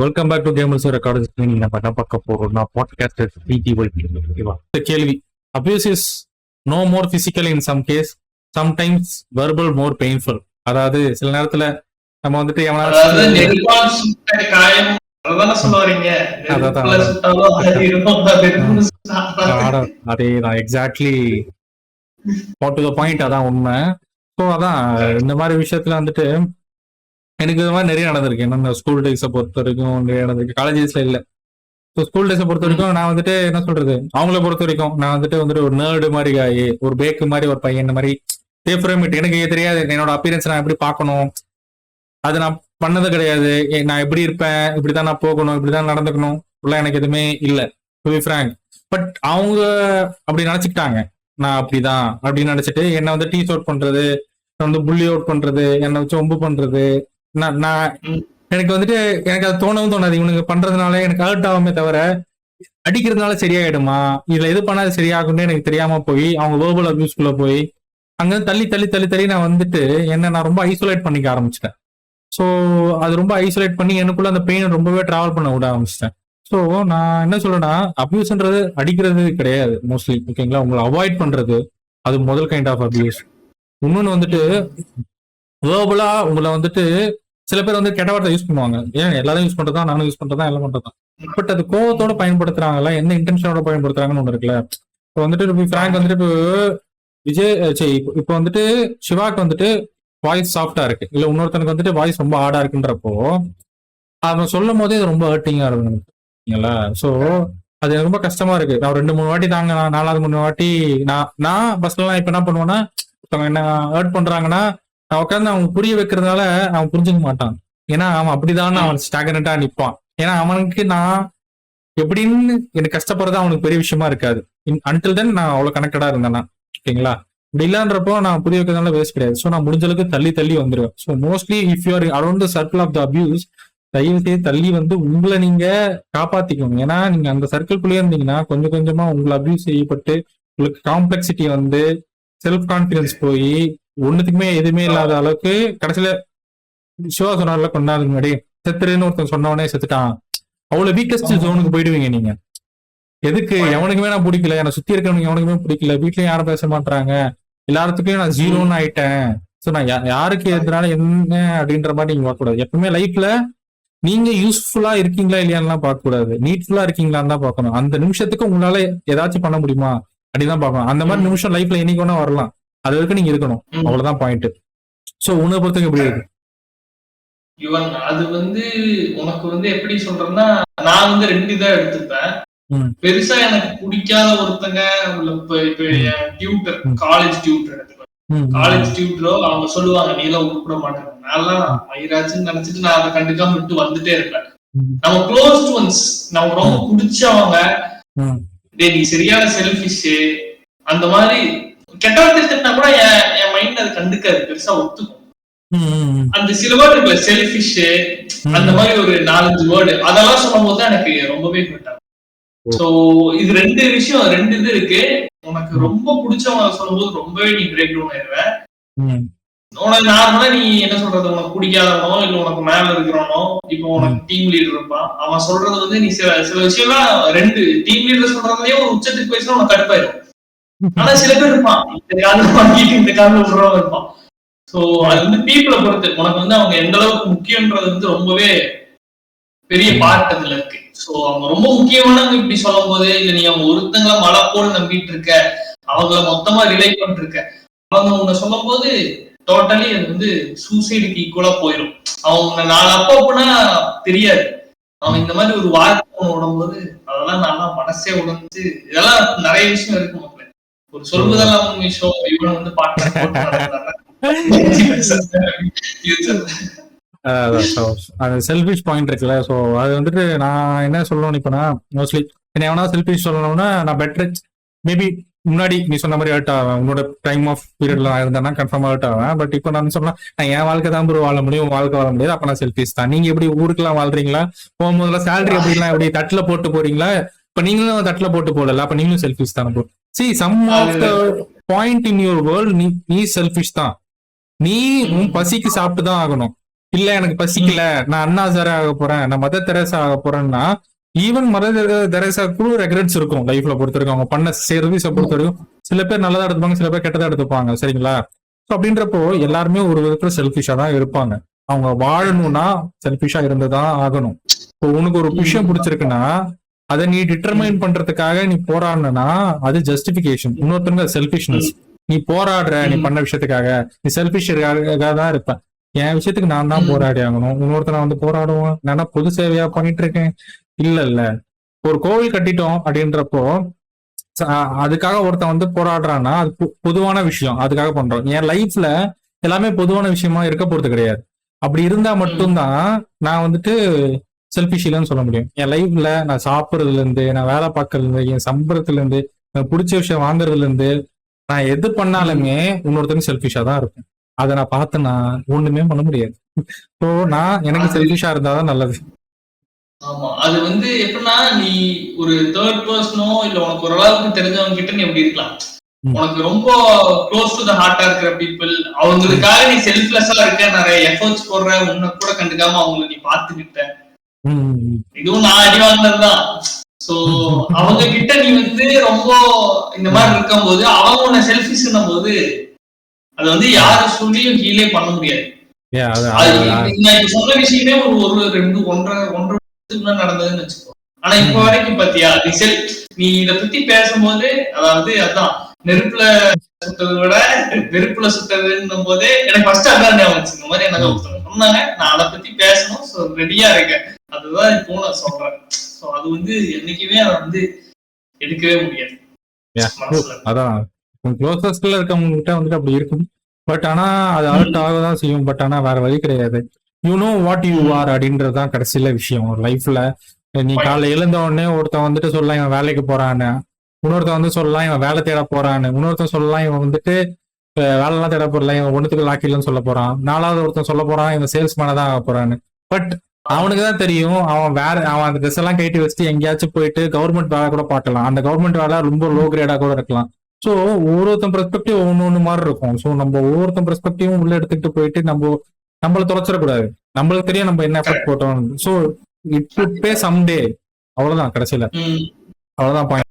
Welcome back to gamers record. நம்ம என்ன பார்க்க போறோம்னா பாட்காஸ்ட் பிடி ஓகேவா. இந்த கேள்வி, abuse is no more physical in some case, sometimes verbal more painful. அதாவது சில நேரத்துல நம்ம வந்துட்டு அதேதான் exactly what to the point. அதான் உண்மை. ஸோ அதான் இந்த மாதிரி விஷயத்துல வந்துட்டு எனக்கு இது மாதிரி நிறைய நடந்திருக்கு. என்னென்ன ஸ்கூல் டேஸை பொறுத்த வரைக்கும் நிறைய நடந்திருக்கு, காலேஜ் டேஸ்ல இல்லை. ஸோ ஸ்கூல் டேஸை பொறுத்த வரைக்கும் நான் வந்துட்டு என்ன சொல்றது, அவங்கள பொறுத்த வரைக்கும் நான் வந்துட்டு ஒரு நேர்டு மாதிரி ஆகி ஒரு பேக்கு மாதிரி ஒரு பையன் மாதிரி சேஃப்ரேமிட். எனக்கு தெரியாது என்னோட அப்பியரன்ஸ் நான் எப்படி பார்க்கணும், அது நான் பண்ணது கிடையாது. நான் எப்படி இருப்பேன், இப்படிதான் நான் போகணும், இப்படிதான் நடந்துக்கணும், ஃபுல்லாக எனக்கு எதுவுமே இல்லை டு பி ஃப்ராங்க். பட் அவங்க அப்படி நினைச்சுக்கிட்டாங்க, நான் அப்படிதான் அப்படின்னு நினைச்சிட்டு என்னை வந்து டீஸ் அவுட் பண்றது, வந்து புள்ளி அவுட் பண்றது, என்னை வச்சு ஒம்பு பண்றது. நான் எனக்கு வந்துட்டு எனக்கு அது தோணவும் தோணாது. இவனுக்கு பண்றதுனால எனக்கு ஹர்ட் ஆகுமே தவிர அடிக்கிறதுனால சரியாயிடுமா, இதுல எது பண்ணாது சரியாகும்னு எனக்கு தெரியாம போய் அவங்க வேர்பல் அபியூஸ்குள்ள போய் அங்க தள்ளி தள்ளி தள்ளி தள்ளி நான் வந்துட்டு நான் ரொம்ப ஐசோலேட் பண்ணிக்க ஆரம்பிச்சிட்டேன். ஸோ அது ரொம்ப ஐசோலேட் பண்ணி எனக்குள்ள அந்த பெயின் ரொம்பவே டிராவல் பண்ண விட ஆரம்பிச்சிட்டேன். ஸோ நான் என்ன சொல்றேன்னா, அபியூஸ்ன்றது அடிக்கிறது கிடையாது மோஸ்ட்லி, ஓகேங்களா. உங்களை அவாய்ட் பண்றது அது முதல் கைண்ட் ஆஃப் அபியூஸ். இன்னொன்னு வந்துட்டு வேர்பலா உங்களை வந்துட்டு சில பேர் வந்து கெட்ட வார்த்தை யூஸ் பண்ணுவாங்க. ஏன் எல்லாரும் யூஸ் பண்றதா, நானும் யூஸ் பண்றதா, எல்லாம் பண்றதா. பட் அது கோவத்தோட பயன்படுத்துறாங்கல்ல, எந்த இன்டென்ஷனோட பயன்படுத்துறாங்கன்னு ஒண்ணு இருக்குல்ல. இப்போ வந்துட்டு ஃப்ராங்க் வந்துட்டு இப்போ விஜய் இப்போ வந்துட்டு சிவாக்கு வந்துட்டு வாய்ஸ் சாஃப்டா இருக்கு, இல்ல இன்னொருத்தனுக்கு வந்துட்டு வாய்ஸ் ரொம்ப ஹார்டா இருக்குன்றப்போ அவன் சொல்லும் போதே அது ரொம்ப ஹர்ட்டிங்கா இருக்குங்களா. ஸோ அது எனக்கு ரொம்ப கஷ்டமா இருக்கு. நான் 2-3 வாட்டி தாங்க, 4வது-3 வாட்டி நான் பஸ்லாம் இப்ப என்ன பண்ணுவேன்னா, என்ன ஹர்ட் பண்றாங்கன்னா நான் உட்காந்து அவங்க புரிய வைக்கிறதுனால அவன் புரிஞ்சுக்க மாட்டான். ஏன்னா அவன் அப்படிதான் அவன் ஸ்டாக்னட்டா நிற்பான். ஏன்னா அவனுக்கு நான் எப்படின்னு எனக்கு கஷ்டப்படுறது அவனுக்கு பெரிய விஷயமா இருக்காது. அன்டில் தென் நான் அவ்வளவு கனெக்டடா இருந்தேன்னா, ஓகேங்களா. இப்படி இல்லன்றப்போ நான் புரிய வைக்கிறதுனால வேஸ்ட் கிடையாது. ஸோ நான் முடிஞ்ச அளவுக்கு தள்ளி தள்ளி வந்துடுவேன். So mostly if you are around the circle of the abuse, தயவு செய்து தள்ளி வந்து உங்களை நீங்க காப்பாத்திக்கணும். ஏன்னா நீங்க அந்த சர்க்கிள்குள்ளேயே இருந்தீங்கன்னா கொஞ்சம் கொஞ்சமா உங்களை அபியூஸ் செய்யப்பட்டு உங்களுக்கு காம்ப்ளெக்சிட்டி வந்து செல்ஃப் கான்பிடன்ஸ் போய் ஒண்ணுத்துக்குமே எதுவுமே இல்லாத அளவுக்கு கடைசியில சிவா சொன்னார்ல கொண்டாதுக்கு முன்னாடி செத்துருன்னு ஒருத்தன் சொன்னவனே செத்துட்டான், அவ்வளவு வீக்கஸ்ட் ஜோனுக்கு போயிடுவீங்க நீங்க. எதுக்கு எவனுக்குமே நான் பிடிக்கல, என்னை சுத்தி இருக்கவனுக்கு எவனுக்குமே பிடிக்கல, வீட்லயும் யாரும் பேச மாட்டாங்க, எல்லாத்துக்கும் நான் ஜீரோன்னு ஆயிட்டேன். ஸோ நான் யாருக்கு எதிரான என்ன அப்படின்ற மாதிரி நீங்க பார்க்கக்கூடாது. எப்பவுமே லைஃப்ல நீங்க யூஸ்ஃபுல்லா இருக்கீங்களா இல்லையான்லாம் பார்க்க கூடாது, நீட்ஃபுல்லா இருக்கீங்களான்னு தான் பார்க்கணும். அந்த நிமிஷத்துக்கு உங்களால ஏதாச்சும் பண்ண முடியுமா அப்படிதான் பார்க்கணும். அந்த மாதிரி நிமிஷம் லைஃப்ல என்னைக்கு வேணா வரலாம், அது வரைக்கும் நீங்க இருக்கணும், அவ்வளவுதான் பாயிண்ட். சோ உன்னை பொறுத்தவரைக்கும் எப்படி இருக்கு யுவன்? அது வந்து உனக்கு வந்து எப்படி சொல்றேன்னா, நான் வந்து 2 இதான் எடுத்துப்பேன். பெருசா எனக்கு பிடிக்காத ஒருத்தங்க இப்ப டியூட்டர், காலேஜ் டியூட்டர் எடுத்துப்பேன். காலேஜ் டியூட்டரோ அவங்க சொல்லுவாங்க நீ எல்லாம் உருப்பிட மாட்டேங்க, நான் மயிராச்சுன்னு நினைச்சிட்டு நான் அதை கண்டுக்காம விட்டு வந்துட்டே இருப்பேன். நம்ம க்ளோஸ் ஒன்ஸ், நமக்கு ரொம்ப பிடிச்சவங்க, நீ சரியான செல்ஃபிஷ் அந்த மாதிரி கெட்ட வார்த்தை திட்டினா கூட என் மைண்ட் அது கண்டுக்காது, பெருசா ஒத்துக்கும். அந்த சில வேர்டு இப்ப செல்ஃபிஷ் அந்த மாதிரி ஒரு 4-5 வேர்டு அதெல்லாம் சொல்லும் போது தான் எனக்கு ரொம்பவே ஹர்ட் ஆகும். சோ இது 2 விஷயம், 2 இது இருக்கு. உனக்கு ரொம்ப பிடிச்சவங்க சொல்லும் போது ரொம்பவே நீ பிரேக் டவுன் ஆயிடுவ. உனக்கு நார்மலா நீ என்ன சொல்றது, உனக்கு பிடிக்காதவனோ இல்ல உனக்கு மேல இருக்கிறவனோ, இப்போ உனக்கு டீம் லீடர் இருப்பான், அவன் சொல்றது வந்து நீ சில விஷயம்லாம் 2 டீம் லீடர் சொல்றதுலயே ஒரு உச்சத்துக்கு போயிடுச்சுன்னா உனக்கு கடுப்பாயிடும். ஆனா சில பேர் இருப்பான் இந்த காலம் வாங்கிட்டு இந்த காலம் விடுறவங்க இருப்பான். சோ அது வந்து பீப்புளை பொறுத்து உனக்கு வந்து அவங்க எந்த அளவுக்கு முக்கியன்றது வந்து ரொம்பவே பெரிய பார்ட் அதுல இருக்கு. சோ அவங்க ரொம்ப முக்கியமானவங்க இப்படி சொல்லும் போது, இல்ல நீ அவங்க ஒருத்தங்கள மழை போல் நம்பிட்டு இருக்க, அவங்கள மொத்தமா ரிலை பண்ணிட்டு இருக்க, அவங்க உன்னை சொல்லும் போது டோட்டலி அது வந்து சூசைடுக்கு ஈக்குவலா போயிடும். அவங்க 4 அப்பனா தெரியாது, அவன் இந்த மாதிரி ஒரு வார்த்தை விடும்போது அதெல்லாம் நல்லா மனசே உணர்ந்து, இதெல்லாம் நிறைய விஷயம் இருக்கு மக்கள். ஒரு சொல்வதெல்லாம் விஷயம் இவனை வந்து பாட்டு செல்ஃபிஷ் பாயிண்ட் இருக்குல்ல. ஸோ அது வந்துட்டு நான் என்ன சொல்லணும் இப்பனா, மோஸ்ட்லி என்ன எவனா செல்ஃபிஷ் சொல்லணும்னா நான் பெட்டர் மேபி முன்னாடி நீ சொன்ன மாதிரி ஹர்ட் ஆவேன், உன்னோட டைம் ஆஃப் பீரியட்ல இருந்தேன்னா கன்ஃபார்மா ஹர்ட் ஆவேன். பட் இப்போ நான் சொன்னா நான் என் வாழ்க்கை தான் ப்ரோ வாழ முடியும், வாழ்க்கை வாழ முடியாது, அப்ப நான் செல்ஃபிஷ் தான். நீங்க எப்படி ஊருக்குலாம் வாழ்றீங்களா, போகும்போதுல சேலரி அப்படிலாம் எப்படி தட்டுல போட்டு போறீங்களா, இப்ப நீங்களும் தட்டுல போட்டு போடல, அப்ப நீங்களும் செல்ஃபிஷ் தான் bro. See, some of the point in your world நீ செல்ஃபிஷ் தான். நீ உன் பசிக்கு சாப்பிட்டு தான் ஆகணும். இல்ல எனக்கு பசிக்கல, நான் அண்ணா சார் ஆக போறேன், நான் மதர் தெரேசா ஆக போறேன்னா, ஈவன் மதர் தெரேசா கூட ரெக்ரெட்ஸ் இருக்கும் லைஃப்ல பொறுத்த வரைக்கும். அவங்க பண்ண சர்வீஸை பொறுத்த வரைக்கும் சில பேர் நல்லதா எடுத்துப்பாங்க, சில பேர் கெட்டதா எடுத்துப்பாங்க, சரிங்களா? ஸோ அப்படின்றப்போ எல்லாருமே ஒரு விதத்துல செல்ஃபிஷா தான் இருப்பாங்க. அவங்க வாழணும்னா செல்ஃபிஷா இருந்துதான் ஆகணும். இப்போ உனக்கு ஒரு விஷயம் பிடிச்சிருக்குன்னா அதை நீ டிட்டர்மைன் பண்றதுக்காக நீ போராடனா அது ஜஸ்டிபிகேஷன், இன்னொருத்தருங்க செல்ஃபிஷ்னஸ். நீ போராடுற, நீ பண்ண விஷயத்துக்காக நீ செல்ஃபிஷாக தான் இருப்ப. என் விஷயத்துக்கு நான் தான் போராடி ஆகணும், இன்னொருத்தனை வந்து போராடுவோம் நான் பொது சேவையா பண்ணிட்டு இருக்கேன். இல்ல இல்ல, ஒரு கோவில் கட்டிட்டோம் அப்படின்றப்போ அதுக்காக ஒருத்தன் வந்து போராடுறான்னா அது பொதுவான விஷயம், அதுக்காக பண்றோம். என் லைஃப்ல எல்லாமே பொதுவான விஷயமா இருக்க போறது கிடையாது. அப்படி இருந்தா மட்டும்தான் நான் வந்துட்டு செல்ஃபிஷ் இல்லைன்னு சொல்ல முடியும். என் லைஃப்ல நான் சாப்பிட்றதுல இருந்து, நான் வேலை பார்க்கறதுல இருந்து, என் சம்பளத்துல இருந்து, எனக்கு பிடிச்ச விஷயம் வாங்குறதுல இருந்து, நான் எது பண்ணாலுமே இன்னொருத்தருக்கு செல்ஃபிஷா தான் இருக்கும். அதை நான் பார்த்தேன்னா ஒண்ணுமே பண்ண முடியாது. ஸோ நான் எனக்கு செல்ஃபிஷா இருந்தாதான் நல்லது. ஆமா, அது வந்து எப்படின்னா நீ ஒரு தேர்ட் பர்சனோ இல்ல உனக்கு ஓரளவுக்கு தெரிஞ்சவங்க கிட்ட நீ எப்படி இருக்கலாம். உனக்கு ரொம்ப க்ளோஸ் டு த ஹார்ட்டா இருக்கிற பீப்புள், அவங்களுக்காக நீ செல்ஃப்லெஸ்ஸா இருக்க, நிறைய எஃபர்ட்ஸ் போடுற, உன்னை கூட கண்டுக்காம அவங்களை நீ பாத்துக்கிட்ட. இதுவும் நான் அடி வாங்கினதுதான். சோ அவங்க கிட்ட நீ வந்து ரொம்ப இந்த மாதிரி இருக்கும் போது அவங்க உன்னை செல்ஃபிஷ்ன்னும் போது அது வந்து யாரு சொல்லியும் கீழே பண்ண முடியாது. நான் சொன்ன விஷயமே ஒரு 1.5 வருஷத்துக்கு நடந்ததுன்னு வச்சுக்கோ. ஆனா இப்ப வரைக்கும் பாத்தியா நீ இத பத்தி பேசும்போது, அதாவது அதான் நெருப்புல சுத்ததை விட வெறுப்புல சுத்ததுன்னும் போதே எனக்கு ஃபர்ஸ்ட் அதான் ஞாபகம். இந்த மாதிரி எனக்கு சொன்னாங்க, நான் அதை பத்தி பேசணும், ரெடியா இருக்கேன். அதுதான் இப்போ நான் சொல்றேன். சோ அது வந்து என்னைக்குமே அதை வந்து எடுக்கவே முடியாது. அதான் க்ளோசஸ்ட்ல இருக்கவங்க கிட்ட வந்துட்டு அப்படி இருக்கும். பட் ஆனா அது அலர்ட் ஆகதான் செய்யும். பட் ஆனா வேற வழி கிடையாது. You know what you are அப்படின்றதுதான் கடைசியில விஷயம் லைஃப்ல. நீ காலைல எழுந்த உடனே ஒருத்தன் வந்துட்டு சொல்லலாம் இவன் வேலைக்கு போறான்னு, இன்னொருத்தன் வந்து சொல்லலாம் இவன் வேலை தேட போறான்னு, இன்னொருத்தன் சொல்லலாம் இவன் வந்துட்டு வேலை எல்லாம் தேட போறல, இவன் ஒண்ணுத்துக்கு லாக்கிலன்னு சொல்ல போறான், நாலாவது ஒருத்தன் சொல்ல போறான் இவன் சேல்ஸ்மேனா தான் ஆக போறான்னு. பட் அவனுக்கு தான் தெரியும் அவன் அந்த ட்ரெஸ் எல்லாம் கட்டி வச்சுட்டு எங்கேயாச்சும் போயிட்டு கவர்மெண்ட் வேலை கூட பார்க்கலாம். அந்த கவர்மெண்ட் வேலை ரொம்ப லோ கிரேடா கூட இருக்கலாம். ஸோ ஒவ்வொருத்தன் பெர்ஸ்பெக்டிவ் ஒன்னு மாதிரி இருக்கும். ஸோ நம்ம ஒவ்வொருத்தன் பெர்ஸ்பெக்டிவும் உள்ள எடுத்துக்கிட்டு போயிட்டு நம்மள தொலைச்சிடக்கூடாது. நம்மளுக்கு தெரியும் நம்ம என்ன எஃபர்ட் போட்டோம். So it good pay someday. அவ்வளவுதான் கடைசியில, அவ்வளவுதான் பாயிண்ட்.